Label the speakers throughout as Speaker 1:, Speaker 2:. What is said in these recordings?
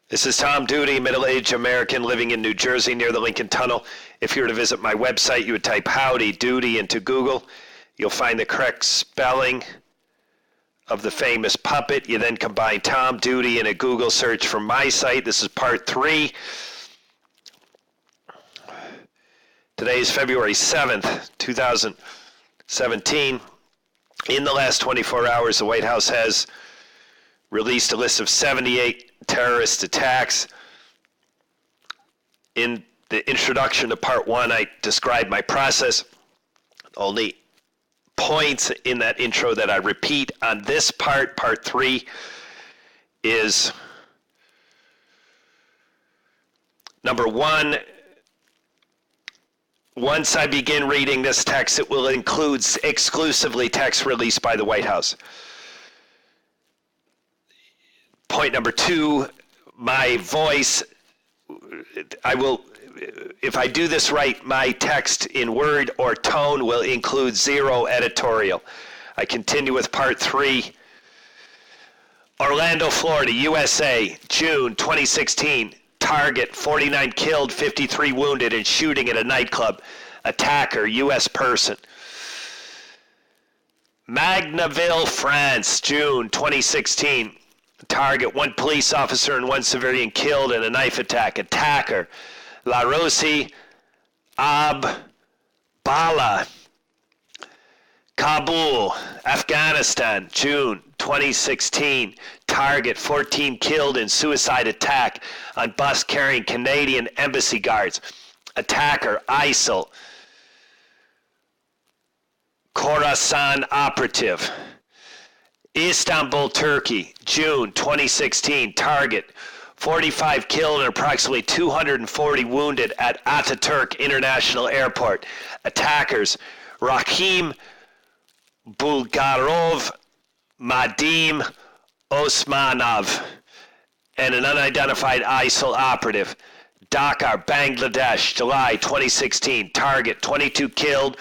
Speaker 1: This is Tom Doody, middle-aged American living in New Jersey near the Lincoln Tunnel. If you were to visit my website, you would type Howdy Doody into Google. You'll find the correct spelling of the famous puppet. You then combine Tom Doody in a Google search from my site. This is part 3. Today is February 7th, 2017. In the last 24 hours, the White House has released a list of 78 terrorist attacks. In the introduction to part 1, I described my process. Only points in that intro that I repeat on this part 3, is number 1, once I begin reading this text, it will include exclusively text released by the White House. Point number 2, my voice, if I do this right, my text in word or tone will include 0 editorial. I continue with part 3. Orlando, Florida, USA, June 2016. Target, 49 killed, 53 wounded in shooting at a nightclub. Attacker, U.S. person. Magnaville, France, June 2016. Target, 1 police officer and 1 civilian killed in a knife attack. Attacker, La Rosie Bala. Kabul, Afghanistan, June 2016. Target, 14 killed in suicide attack on bus carrying Canadian embassy guards. Attacker, ISIL. Khorasan operative. Istanbul, Turkey, June 2016. Target, 45 killed and approximately 240 wounded at Ataturk International Airport. Attackers, Rakhim Bulgarov, Madim Osmanov, and an unidentified ISIL operative. Dhaka, Bangladesh, July 2016. Target, 22 killed,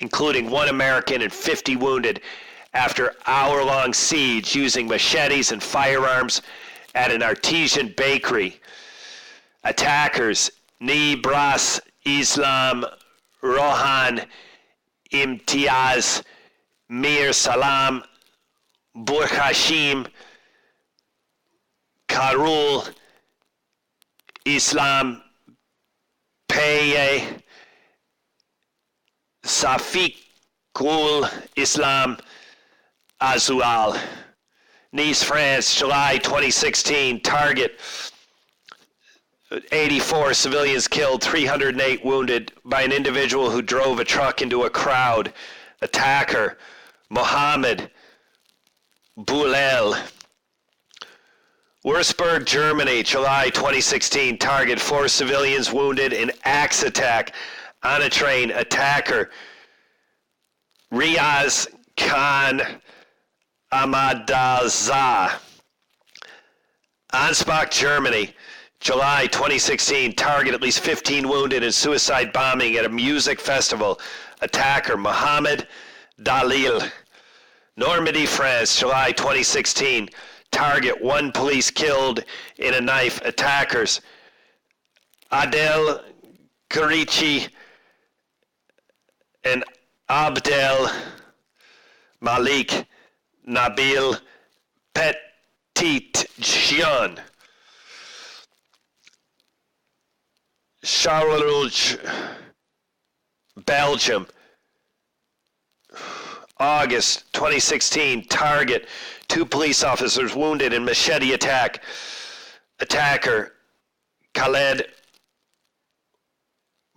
Speaker 1: including 1 American and 50 wounded after hour-long siege using machetes and firearms at an artesian bakery. Attackers, Nibras Islam Rohan Imtiaz Mir Salam Burkhashim Karul Islam Paye Safiqul Islam Azual. Nice, France, July 2016. Target, 84 civilians killed, 308 wounded by an individual who drove a truck into a crowd. Attacker, Mohammed Boulel. Würzburg, Germany, July 2016. Target, 4 civilians wounded in axe attack on a train. Attacker, Riaz Khan Ahmadazah. Ansbach, Germany, July 2016. Target, at least 15 wounded in suicide bombing at a music festival. Attacker, Mohammed Dalil. Normandy, France, July 2016. Target, 1 police killed in a knife. Attackers, Adel Karichi and Abdel Malik Nabil Petit Jean. Charleroi, Belgium, August 2016. Target, 2 police officers wounded in machete attack. Attacker, Khaled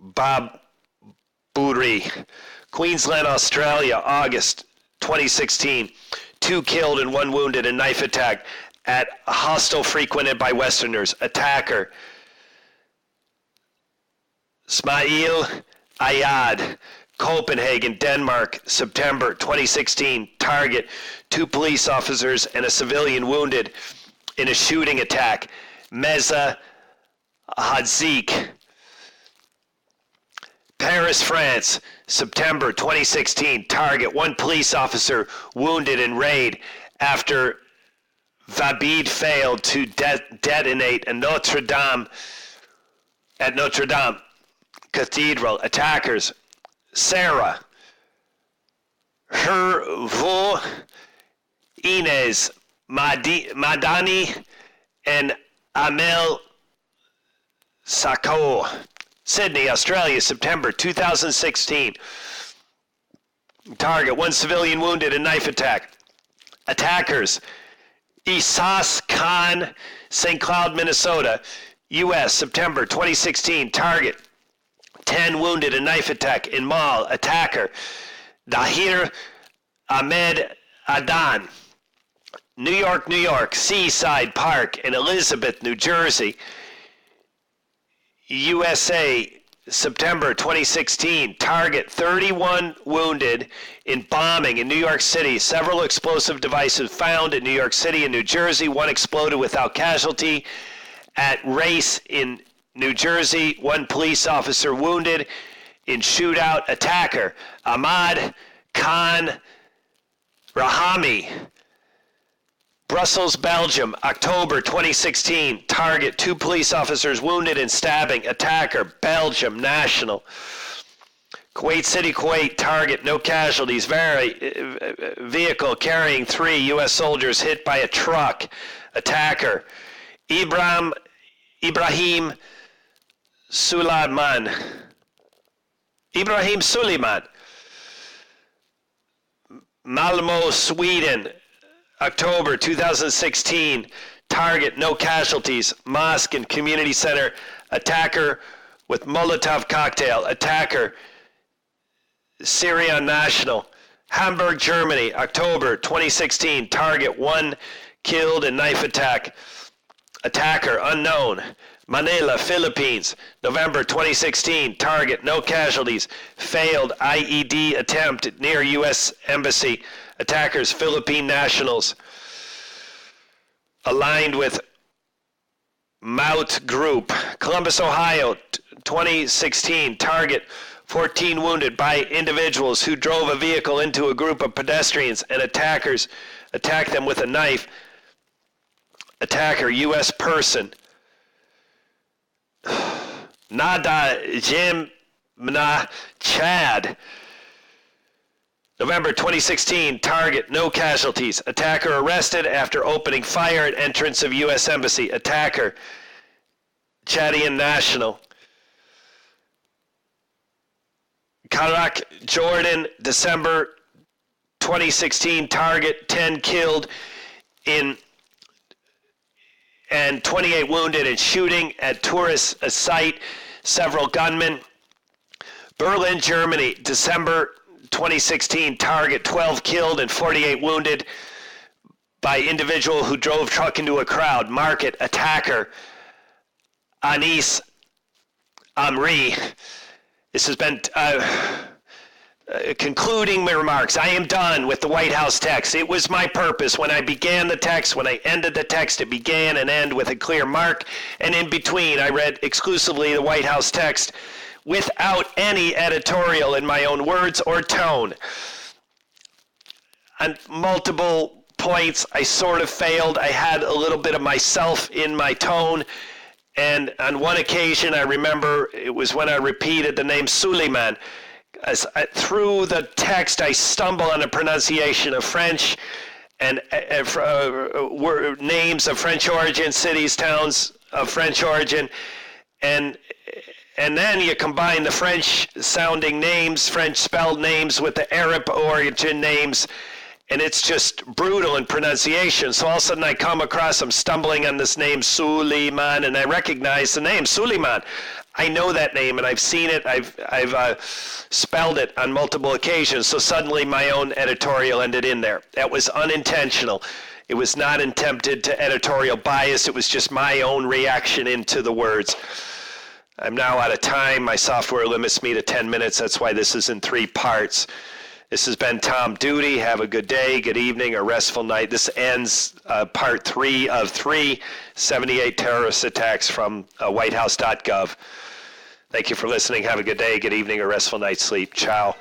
Speaker 1: Baburi. Queensland, Australia, August 2016. 2 killed and 1 wounded in knife attack at a hostel frequented by Westerners. Attacker, Smail Ayad. Copenhagen, Denmark, September 2016. Target, 2 police officers and a civilian wounded in a shooting attack. Meza Hadzik. Paris, France, September 2016. Target, 1 police officer wounded in raid after Vabid failed to detonate a Notre Dame Cathedral. Attackers Sarah, Hervo, Inez, Madani, and Amel Sako. Sydney, Australia, September 2016. Target, 1 civilian wounded in knife attack. Attackers Isas Khan, St. Cloud, Minnesota, U.S., September 2016. Target, 10 wounded in knife attack in mall. Attacker Dahir Ahmed Adan, New York, Seaside Park in Elizabeth, New Jersey, USA, September 2016. Target, 31 wounded in bombing in New York City. Several explosive devices found in New York City and New Jersey. One exploded without casualty at Race in New Jersey. 1 police officer wounded in shootout. Attacker Ahmad Khan Rahami, Brussels, Belgium, October 2016. Target, 2 police officers wounded in stabbing. Attacker, Belgium national. Kuwait City, Kuwait. Target, no casualties. Vehicle carrying 3 U.S. soldiers hit by a truck. Attacker, Ibrahim Suleiman. Malmo, Sweden, October 2016. Target, no casualties. Mosque and community center. Attacker with Molotov cocktail. Attacker, Syrian national. Hamburg, Germany, October 2016. Target, 1 killed in knife attack. Attacker, unknown. Manila, Philippines, November 2016. Target, no casualties. Failed IED attempt near U.S. Embassy. Attackers, Philippine nationals. Aligned with Mout Group. Columbus, Ohio, 2016. Target, 14 wounded by individuals who drove a vehicle into a group of pedestrians, and attackers attacked them with a knife. Attacker, U.S. person. Nada Jimna, Chad, November 2016. Target, no casualties. Attacker arrested after opening fire at entrance of U.S. Embassy. Attacker, Chadian national. Karak, Jordan, December 2016. Target, 10 killed in and 28 wounded in shooting at tourist site. Several gunmen. Berlin, Germany, December 2016. Target, 12 killed and 48 wounded by individual who drove truck into a crowd. Market, attacker Anis Amri. This has been concluding my remarks. I am done with the White House text. It was my purpose when I began the text, when I ended the text, it began and end with a clear mark. And in between, I read exclusively the White House text without any editorial in my own words or tone. On multiple points, I sort of failed. I had a little bit of myself in my tone. And on one occasion, I remember it was when I repeated the name Suleiman. Through the text, I stumble on the pronunciation of French and names of French origin, cities, towns of French origin, and then you combine the French-sounding names, French-spelled names with the Arab origin names, and it's just brutal in pronunciation. So all of a sudden I come across, I'm stumbling on this name Suleiman, and I recognize the name Suleiman. I know that name, and I've seen it. I've spelled it on multiple occasions. So suddenly my own editorial ended in there. That was unintentional. It was not intended to editorial bias. It was just my own reaction into the words. I'm now out of time. My software limits me to 10 minutes. That's why this is in 3 parts. This has been Tom Doody. Have a good day, good evening, or restful night. This ends part 3 of 3, 78 terrorist attacks from whitehouse.gov. Thank you for listening. Have a good day, good evening, or restful night's sleep. Ciao.